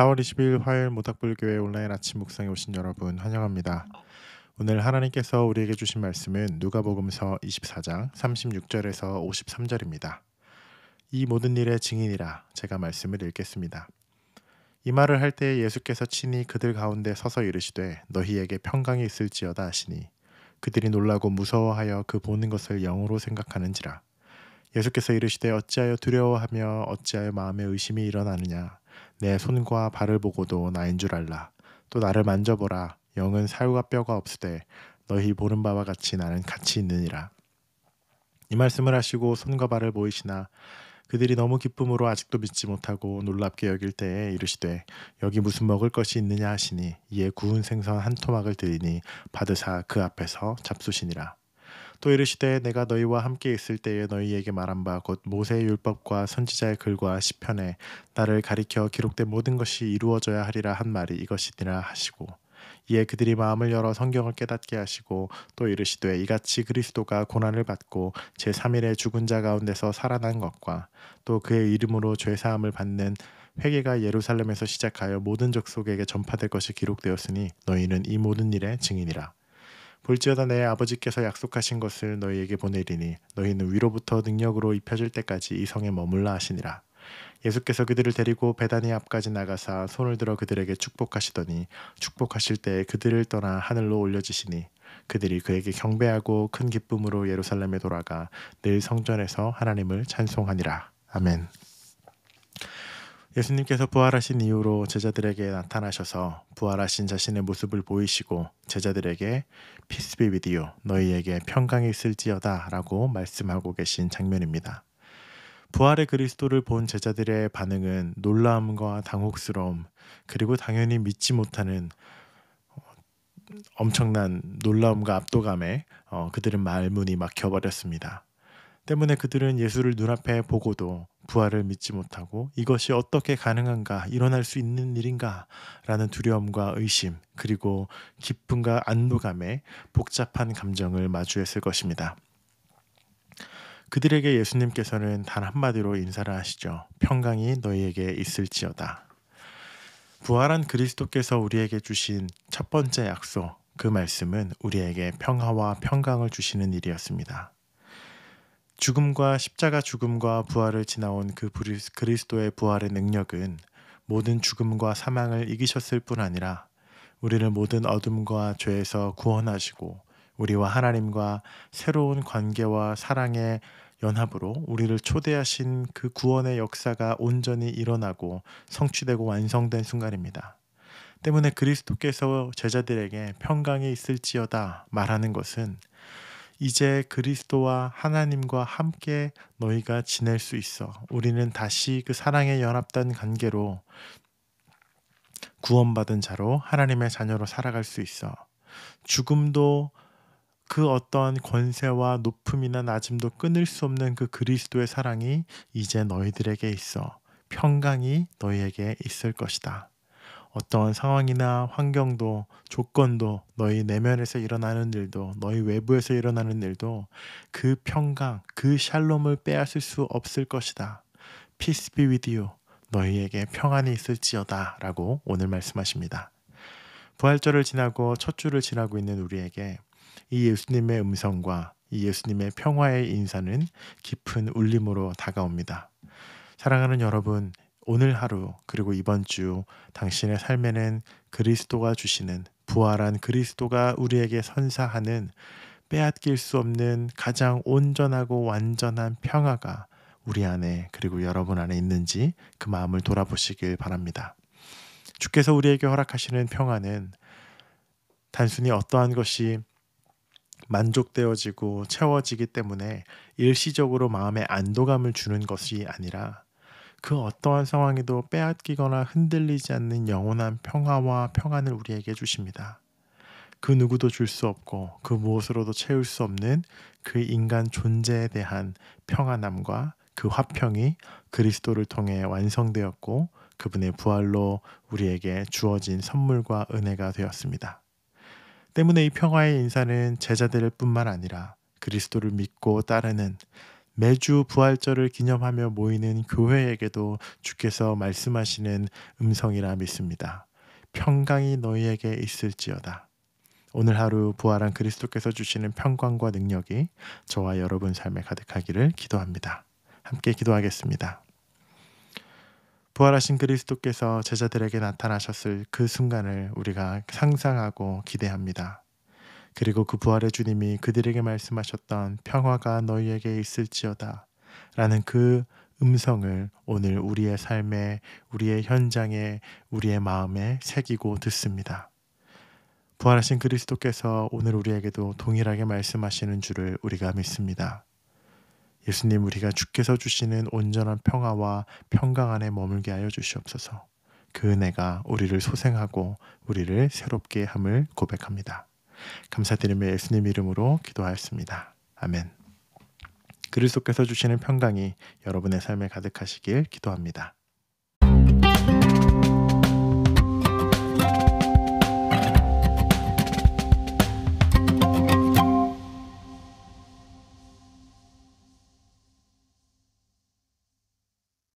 4월 20일 화요일 모닥불교회 온라인 아침 묵상에 오신 여러분 환영합니다. 오늘 하나님께서 우리에게 주신 말씀은 누가복음서 24장 36절에서 53절입니다. 이 모든 일의 증인이라. 제가 말씀을 읽겠습니다. 이 말을 할 때 예수께서 친히 그들 가운데 서서 이르시되 너희에게 평강이 있을지어다 하시니 그들이 놀라고 무서워하여 그 보는 것을 영으로 생각하는지라. 예수께서 이르시되 어찌하여 두려워하며 어찌하여 마음에 의심이 일어나느냐. 내 손과 발을 보고도 나인 줄 알라. 또 나를 만져보라. 영은 살과 뼈가 없으되 너희 보는 바와 같이 나는 가치 있느니라. 이 말씀을 하시고 손과 발을 보이시나 그들이 너무 기쁨으로 아직도 믿지 못하고 놀랍게 여길 때에 이르시되 여기 무슨 먹을 것이 있느냐 하시니 이에 구운 생선 한 토막을 드리니 받으사 그 앞에서 잡수시니라. 또 이르시되 내가 너희와 함께 있을 때에 너희에게 말한 바 곧 모세의 율법과 선지자의 글과 시편에 나를 가리켜 기록된 모든 것이 이루어져야 하리라 한 말이 이것이니라 하시고 이에 그들이 마음을 열어 성경을 깨닫게 하시고 또 이르시되 이같이 그리스도가 고난을 받고 제3일에 죽은 자 가운데서 살아난 것과 또 그의 이름으로 죄사함을 받는 회개가 예루살렘에서 시작하여 모든 족속에게 전파될 것이 기록되었으니 너희는 이 모든 일의 증인이라. 볼지어다 내 아버지께서 약속하신 것을 너희에게 보내리니 너희는 위로부터 능력으로 입혀질 때까지 이 성에 머물라 하시니라. 예수께서 그들을 데리고 베다니 앞까지 나가사 손을 들어 그들에게 축복하시더니 축복하실 때 그들을 떠나 하늘로 올려지시니 그들이 그에게 경배하고 큰 기쁨으로 예루살렘에 돌아가 늘 성전에서 하나님을 찬송하니라. 아멘. 예수님께서 부활하신 이후로 제자들에게 나타나셔서 부활하신 자신의 모습을 보이시고 제자들에게 Peace be with you, 너희에게 평강이 있을지어다 라고 말씀하고 계신 장면입니다. 부활의 그리스도를 본 제자들의 반응은 놀라움과 당혹스러움, 그리고 당연히 믿지 못하는 엄청난 놀라움과 압도감에 그들은 말문이 막혀버렸습니다. 때문에 그들은 예수를 눈앞에 보고도 부활을 믿지 못하고 이것이 어떻게 가능한가, 일어날 수 있는 일인가 라는 두려움과 의심, 그리고 기쁨과 안도감에 복잡한 감정을 마주했을 것입니다. 그들에게 예수님께서는 단 한마디로 인사를 하시죠. 평강이 너희에게 있을지어다. 부활한 그리스도께서 우리에게 주신 첫 번째 약속, 그 말씀은 우리에게 평화와 평강을 주시는 일이었습니다. 죽음과 십자가 죽음과 부활을 지나온 그 그리스도의 부활의 능력은 모든 죽음과 사망을 이기셨을 뿐 아니라 우리를 모든 어둠과 죄에서 구원하시고 우리와 하나님과 새로운 관계와 사랑의 연합으로 우리를 초대하신 그 구원의 역사가 온전히 일어나고 성취되고 완성된 순간입니다. 때문에 그리스도께서 제자들에게 평강이 있을지어다 말하는 것은 이제 그리스도와 하나님과 함께 너희가 지낼 수 있어. 우리는 다시 그 사랑의 연합된 관계로 구원받은 자로 하나님의 자녀로 살아갈 수 있어. 죽음도 그 어떤 권세와 높음이나 낮음도 끊을 수 없는 그 그리스도의 사랑이 이제 너희들에게 있어. 평강이 너희에게 있을 것이다. 어떠한 상황이나 환경도 조건도 너희 내면에서 일어나는 일도 너희 외부에서 일어나는 일도 그 평강, 그 샬롬을 빼앗을 수 없을 것이다. Peace be with you. 너희에게 평안이 있을지어다 라고 오늘 말씀하십니다. 부활절을 지나고 첫 주를 지나고 있는 우리에게 이 예수님의 음성과 이 예수님의 평화의 인사는 깊은 울림으로 다가옵니다. 사랑하는 여러분, 오늘 하루 그리고 이번 주 당신의 삶에는 그리스도가 주시는 부활한 그리스도가 우리에게 선사하는 빼앗길 수 없는 가장 온전하고 완전한 평화가 우리 안에 그리고 여러분 안에 있는지 그 마음을 돌아보시길 바랍니다. 주께서 우리에게 허락하시는 평화는 단순히 어떠한 것이 만족되어지고 채워지기 때문에 일시적으로 마음에 안도감을 주는 것이 아니라 그 어떠한 상황에도 빼앗기거나 흔들리지 않는 영원한 평화와 평안을 우리에게 주십니다. 그 누구도 줄 수 없고 그 무엇으로도 채울 수 없는 그 인간 존재에 대한 평안함과 그 화평이 그리스도를 통해 완성되었고 그분의 부활로 우리에게 주어진 선물과 은혜가 되었습니다. 때문에 이 평화의 인사는 제자들 뿐만 아니라 그리스도를 믿고 따르는 매주 부활절을 기념하며 모이는 교회에게도 주께서 말씀하시는 음성이라 믿습니다. 평강이 너희에게 있을지어다. 오늘 하루 부활한 그리스도께서 주시는 평강과 능력이 저와 여러분 삶에 가득하기를 기도합니다. 함께 기도하겠습니다. 부활하신 그리스도께서 제자들에게 나타나셨을 그 순간을 우리가 상상하고 기대합니다. 그리고 그 부활의 주님이 그들에게 말씀하셨던 평화가 너희에게 있을지어다 라는 그 음성을 오늘 우리의 삶에, 우리의 현장에, 우리의 마음에 새기고 듣습니다. 부활하신 그리스도께서 오늘 우리에게도 동일하게 말씀하시는 줄을 우리가 믿습니다. 예수님, 우리가 주께서 주시는 온전한 평화와 평강 안에 머물게 하여 주시옵소서. 그 은혜가 우리를 소생하고 우리를 새롭게 함을 고백합니다. 감사드리며 예수님 이름으로 기도하였습니다. 아멘. 그리스도께서 주시는 평강이 여러분의 삶에 가득하시길 기도합니다.